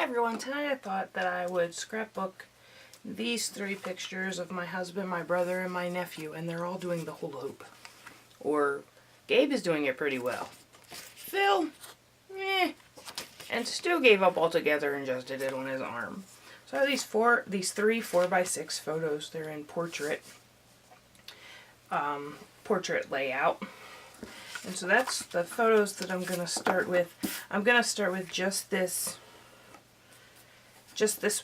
Hi everyone, tonight I thought that I would scrapbook these three pictures of my husband, my brother, and my nephew, and they're all doing the hula hoop. Or Gabe is doing it pretty well. Phil, and Stu gave up altogether and just did it on his arm. So I have these three 4x6 photos. They're in portrait layout. And so that's the photos that I'm going to start with. I'm going to start with just this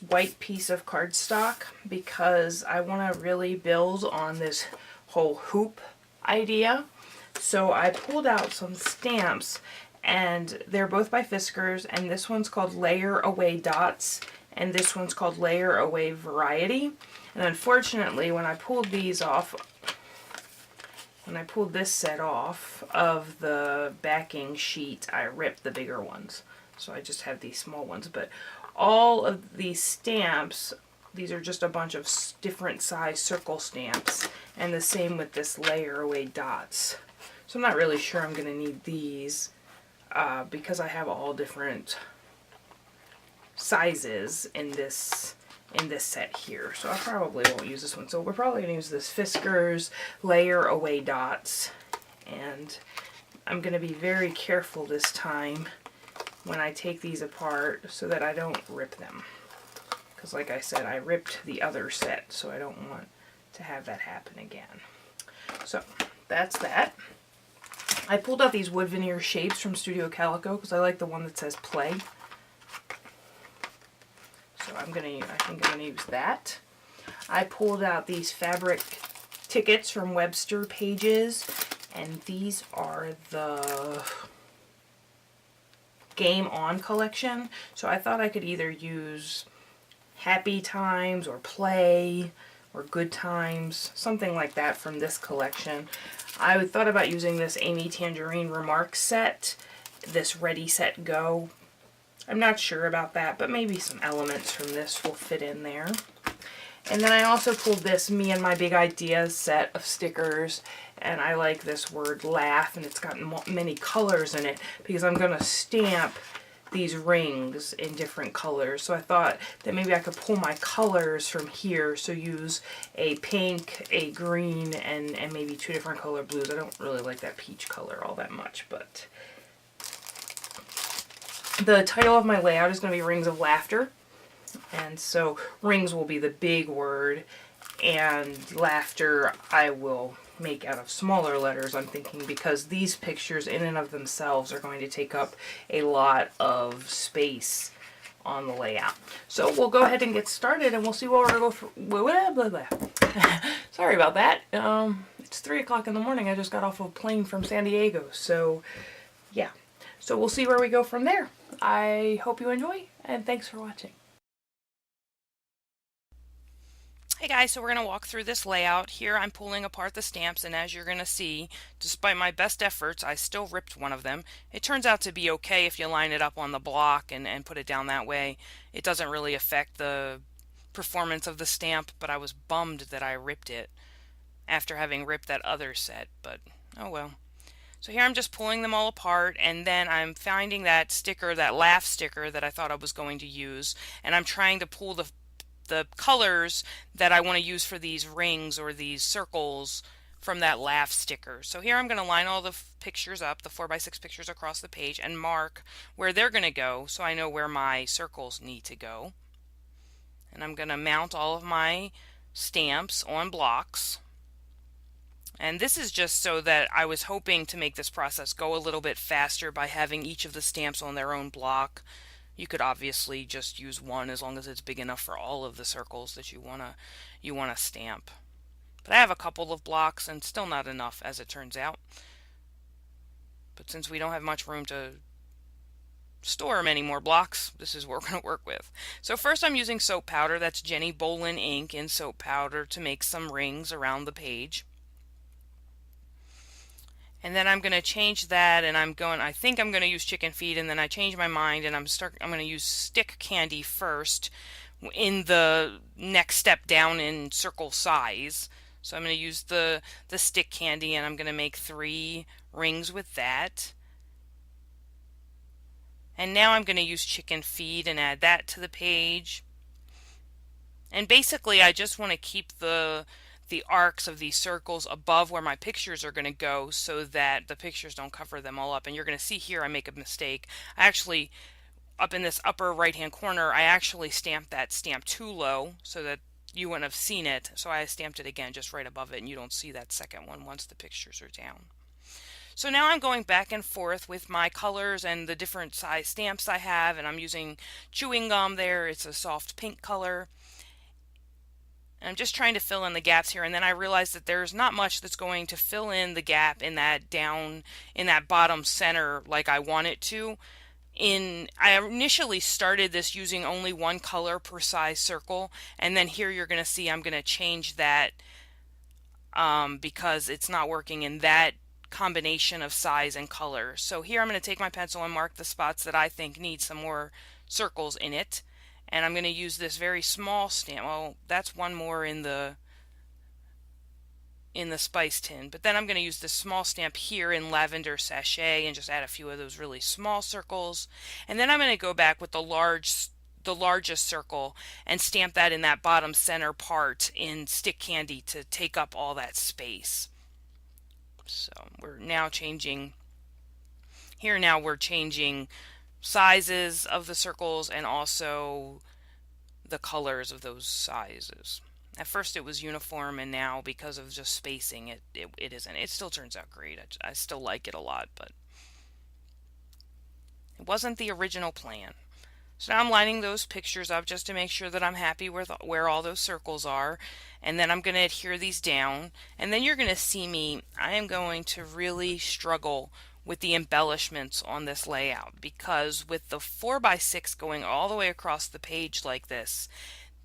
white piece of cardstock because I want to really build on this whole hoop idea. So I pulled out some stamps, and they're both by Fiskars, and this one's called Layer Away Dots and this one's called Layer Away Variety. And unfortunately, when I pulled this set off of the backing sheet, I ripped the bigger ones. So I just have these small ones, but all of these stamps, these are just a bunch of different size circle stamps, and the same with this Layer Away Dots. So I'm not really sure I'm going to need these because I have all different sizes in this set here. So I probably won't use this one. So we're probably going to use this Fiskars Layer Away Dots, and I'm going to be very careful this time when I take these apart so that I don't rip them. Because like I said, I ripped the other set, so I don't want to have that happen again. So that's that. I pulled out these wood veneer shapes from Studio Calico because I like the one that says play. So I think I'm gonna use that. I pulled out these fabric tickets from Webster Pages, and these are the Game On collection. So I thought I could either use Happy Times or Play or Good Times, something like that from this collection. I thought about using this Amy Tangerine Remarks set, this Ready Set Go. I'm not sure about that, but maybe some elements from this will fit in there. And then I also pulled this Me and My Big Ideas set of stickers, and I like this word laugh, and it's got many colors in it because I'm going to stamp these rings in different colors. So I thought that maybe I could pull my colors from here, so use a pink, a green, and maybe two different color blues. I don't really like that peach color all that much, but the title of my layout is going to be Rings of Laughter. And so rings will be the big word, and laughter I will make out of smaller letters, I'm thinking, because these pictures in and of themselves are going to take up a lot of space on the layout. So we'll go ahead and get started, and we'll see what we're going to go for. Blah, blah, blah. Sorry about that. It's 3 o'clock in the morning. I just got off of a plane from San Diego. So yeah. So we'll see where we go from there. I hope you enjoy, and thanks for watching. Hey guys, so we're going to walk through this layout. Here I'm pulling apart the stamps, and as you're going to see, despite my best efforts, I still ripped one of them. It turns out to be okay if you line it up on the block and put it down that way. It doesn't really affect the performance of the stamp, but I was bummed that I ripped it after having ripped that other set, but oh well. So here I'm just pulling them all apart, and then I'm finding that sticker, that laugh sticker that I thought I was going to use, and I'm trying to pull the colors that I want to use for these rings or these circles from that laugh sticker. So here I'm going to line all the pictures up, the 4x6 pictures across the page, and mark where they're going to go so I know where my circles need to go. And I'm going to mount all of my stamps on blocks. And this is just so that I was hoping to make this process go a little bit faster by having each of the stamps on their own block. You could obviously just use one as long as it's big enough for all of the circles that you wanna stamp. But I have a couple of blocks and still not enough, as it turns out. But since we don't have much room to store many more blocks, this is what we're going to work with. So first I'm using soap powder. That's Jenny Bolin ink in soap powder to make some rings around the page. And then I'm going to change that, and I think I'm going to use chicken feed, and then I change my mind, and I'm going to use stick candy first in the next step down in circle size. So I'm going to use the stick candy, and I'm going to make 3 rings with that. And now I'm going to use chicken feed and add that to the page. And basically I just want to keep the arcs of these circles above where my pictures are going to go so that the pictures don't cover them all up. And you're going to see here I make a mistake. I actually, up in this upper right hand corner, I actually stamped that stamp too low so that you wouldn't have seen it. So I stamped it again just right above it, and you don't see that second one once the pictures are down. So now I'm going back and forth with my colors and the different size stamps I have, and I'm using chewing gum there. It's a soft pink color. And I'm just trying to fill in the gaps here, and then I realized that there's not much that's going to fill in the gap in that bottom center like I want it to. I initially started this using only one color per size circle, and then here you're going to see I'm going to change that because it's not working in that combination of size and color. So here I'm going to take my pencil and mark the spots that I think need some more circles in it. And I'm going to use this very small stamp. Well, that's one more in the spice tin. But then I'm going to use this small stamp here in lavender sachet and just add a few of those really small circles. And then I'm going to go back with the largest circle and stamp that in that bottom center part in stick candy to take up all that space. So we're now changing sizes of the circles and also the colors of those sizes. At first it was uniform, and now because of just spacing it isn't. It still turns out great. I still like it a lot, but it wasn't the original plan. So now I'm lining those pictures up just to make sure that I'm happy with where all those circles are. And then I'm going to adhere these down. And then you're going to see I am going to really struggle with the embellishments on this layout, because with the 4x6 going all the way across the page like this,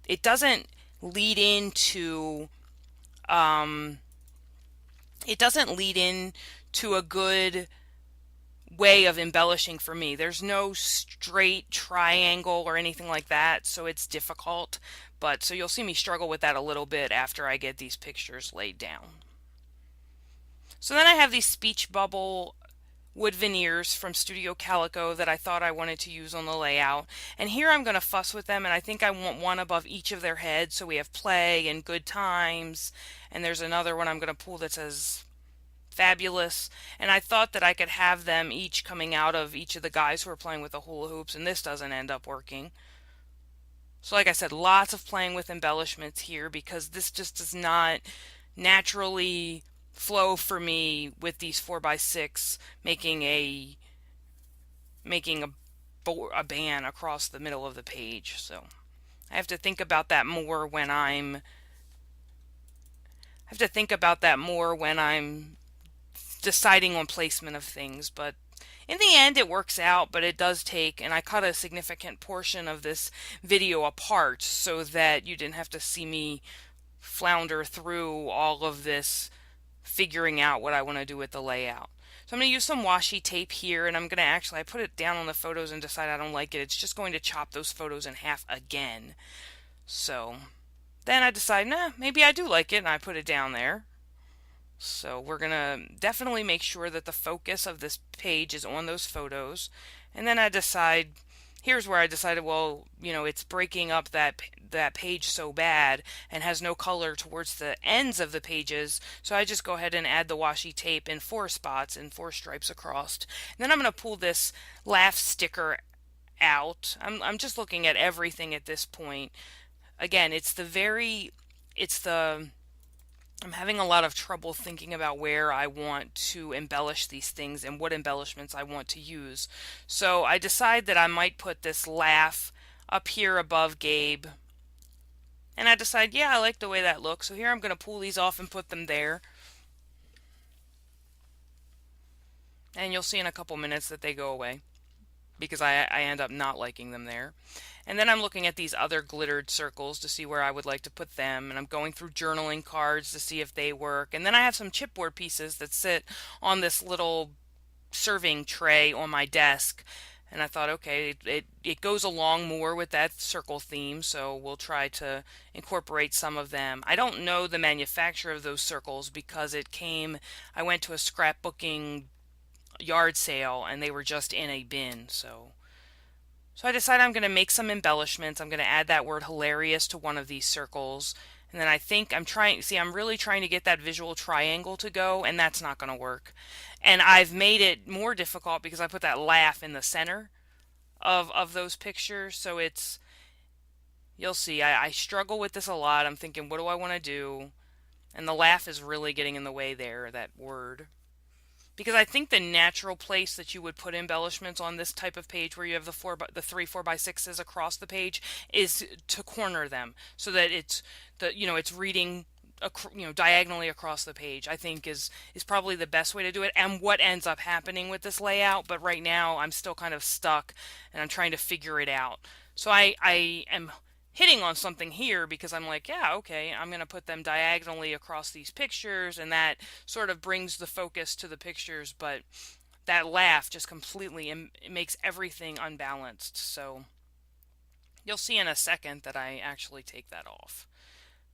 it doesn't lead into a good way of embellishing for me. There's no straight triangle or anything like that, so it's difficult. But so you'll see me struggle with that a little bit after I get these pictures laid down. So then I have these speech bubble wood veneers from Studio Calico that I thought I wanted to use on the layout. And here I'm going to fuss with them, and I think I want one above each of their heads. So we have play and good times. And there's another one I'm going to pull that says fabulous. And I thought that I could have them each coming out of each of the guys who are playing with the hula hoops, and this doesn't end up working. So like I said, lots of playing with embellishments here because this just does not naturally flow for me with these 4x6 making a band across the middle of the page. So I have to think about that more when I'm deciding on placement of things. But in the end it works out, but it does take, and I cut a significant portion of this video apart so that you didn't have to see me flounder through all of this figuring out what I want to do with the layout. So I'm going to use some washi tape here, and I'm going to I put it down on the photos and decide I don't like it. It's just going to chop those photos in half again. So then I decide, nah, maybe I do like it, and I put it down there. So we're going to definitely make sure that the focus of this page is on those photos. And then here's where I decided, well, it's breaking up that page so bad and has no color towards the ends of the pages, so I just go ahead and add the washi tape in 4 spots and 4 stripes across. And then I'm going to pull this laugh sticker out. I'm just looking at everything at this point. Again, I'm having a lot of trouble thinking about where I want to embellish these things and what embellishments I want to use. So I decide that I might put this laugh up here above Gabe. And I decide, yeah, I like the way that looks. So here I'm going to pull these off and put them there. And you'll see in a couple minutes that they go away because I end up not liking them there. And then I'm looking at these other glittered circles to see where I would like to put them. And I'm going through journaling cards to see if they work. And then I have some chipboard pieces that sit on this little serving tray on my desk. And I thought, okay, it goes along more with that circle theme, so we'll try to incorporate some of them. I don't know the manufacturer of those circles because I went to a scrapbooking yard sale and they were just in a bin, so So I decided I'm going to make some embellishments. I'm going to add that word hilarious to one of these circles. And then I think I'm really trying to get that visual triangle to go, and that's not going to work. And I've made it more difficult because I put that laugh in the center of those pictures. So you'll see, I struggle with this a lot. I'm thinking, what do I want to do? And the laugh is really getting in the way there, that word. Because I think the natural place that you would put embellishments on this type of page where you have the three 4x6s across the page is to corner them so that it's reading diagonally across the page. I think is probably the best way to do it, and what ends up happening with this layout. But right now I'm still kind of stuck and I'm trying to figure it out. So I am hitting on something here because I'm like, yeah, okay, I'm going to put them diagonally across these pictures, and that sort of brings the focus to the pictures, but that laugh just completely it makes everything unbalanced. So you'll see in a second that I actually take that off.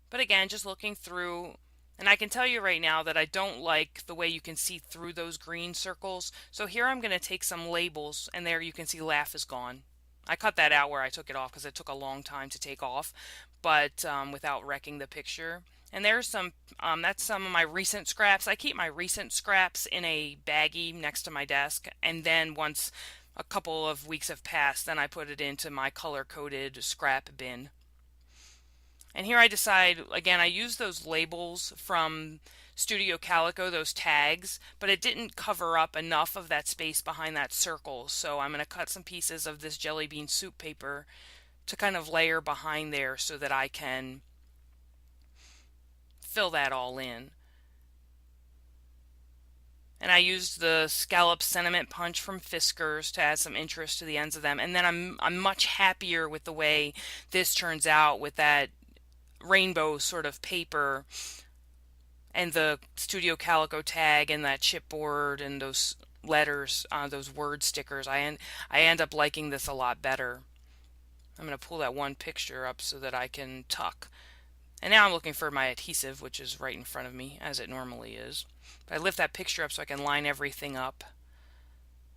But again, just looking through, and I can tell you right now that I don't like the way you can see through those green circles. So here I'm going to take some labels, and there you can see laugh is gone. I cut that out where I took it off because it took a long time to take off, but without wrecking the picture. And that's some of my recent scraps. I keep my recent scraps in a baggie next to my desk, and then once a couple of weeks have passed, then I put it into my color-coded scrap bin. And here I decide, again, I use those labels from Studio Calico, those tags, but it didn't cover up enough of that space behind that circle. So I'm going to cut some pieces of this jelly bean soup paper to kind of layer behind there so that I can fill that all in. And I used the scallop sentiment punch from Fiskars to add some interest to the ends of them. And then I'm much happier with the way this turns out with that rainbow sort of paper and the Studio Calico tag and that chipboard and those letters, those word stickers. I end up liking this a lot better. I'm going to pull that one picture up so that I can tuck. And now I'm looking for my adhesive, which is right in front of me, as it normally is. But I lift that picture up so I can line everything up.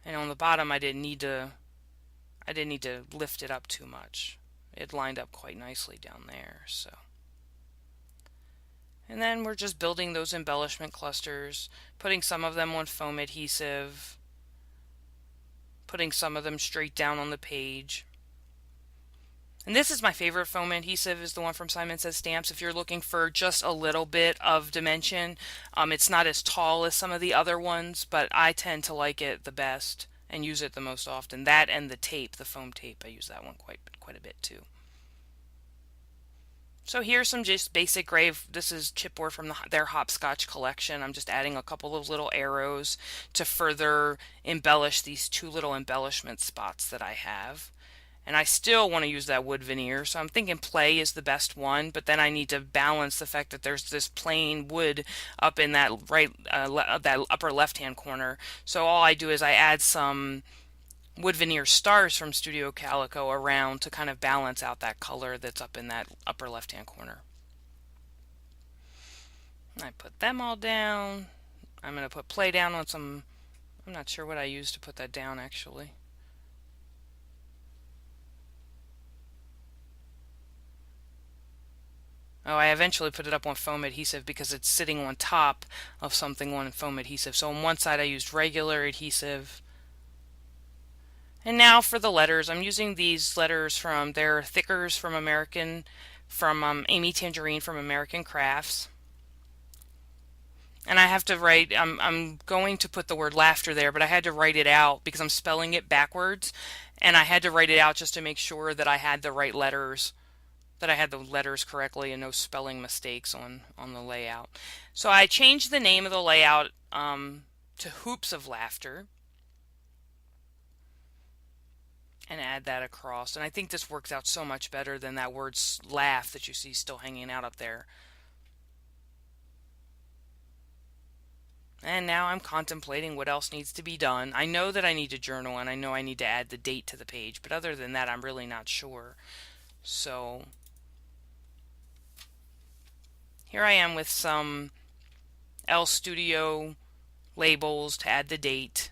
And on the bottom, I didn't need to lift it up too much. It lined up quite nicely down there, so. And then we're just building those embellishment clusters, putting some of them on foam adhesive, putting some of them straight down on the page. And this is my favorite foam adhesive, is the one from Simon Says Stamps. If you're looking for just a little bit of dimension, it's not as tall as some of the other ones, but I tend to like it the best and use it the most often. That and the tape, the foam tape, I use that one quite a bit too. So here's some just basic gray. This is chipboard from their hopscotch collection. I'm just adding a couple of little arrows to further embellish these two little embellishment spots that I have. And I still want to use that wood veneer, so I'm thinking play is the best one, but then I need to balance the fact that there's this plain wood up in that that upper left-hand corner. So all I do is I add some wood veneer stars from Studio Calico around to kind of balance out that color that's up in that upper left-hand corner. I put them all down. I'm going to put play down on some, I'm not sure what I used to put that down actually. Oh, I eventually put it up on foam adhesive because it's sitting on top of something on foam adhesive. So on one side I used regular adhesive. And now for the letters, I'm using these letters from their thickers from Amy Tangerine from American Crafts. And I have to write, I'm going to put the word laughter there, but I had to write it out because I'm spelling it backwards. And I had to write it out just to make sure that I had the right letters, that I had the letters correctly and no spelling mistakes on the layout. So I changed the name of the layout to Hoops of Laughter and add that across. And I think this works out so much better than that word laugh that you see still hanging out up there. And now I'm contemplating what else needs to be done. I know that I need to journal and I know I need to add the date to the page, but other than that, I'm really not sure. So here I am with some L Studio labels to add the date.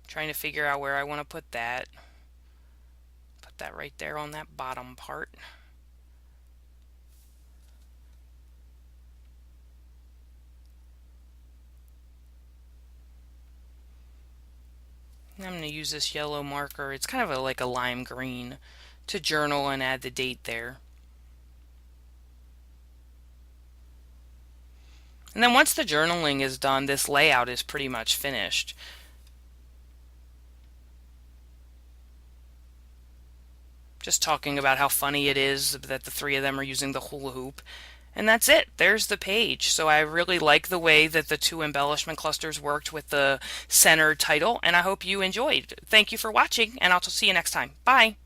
Trying to figure out where I want to put that. Put that right there on that bottom part. I'm going to use this yellow marker. It's kind of like a lime green to journal and add the date there. And then once the journaling is done, this layout is pretty much finished. Just talking about how funny it is that the three of them are using the hula hoop. And that's it. There's the page. So I really like the way that the two embellishment clusters worked with the center title, and I hope you enjoyed. Thank you for watching, and I'll see you next time. Bye.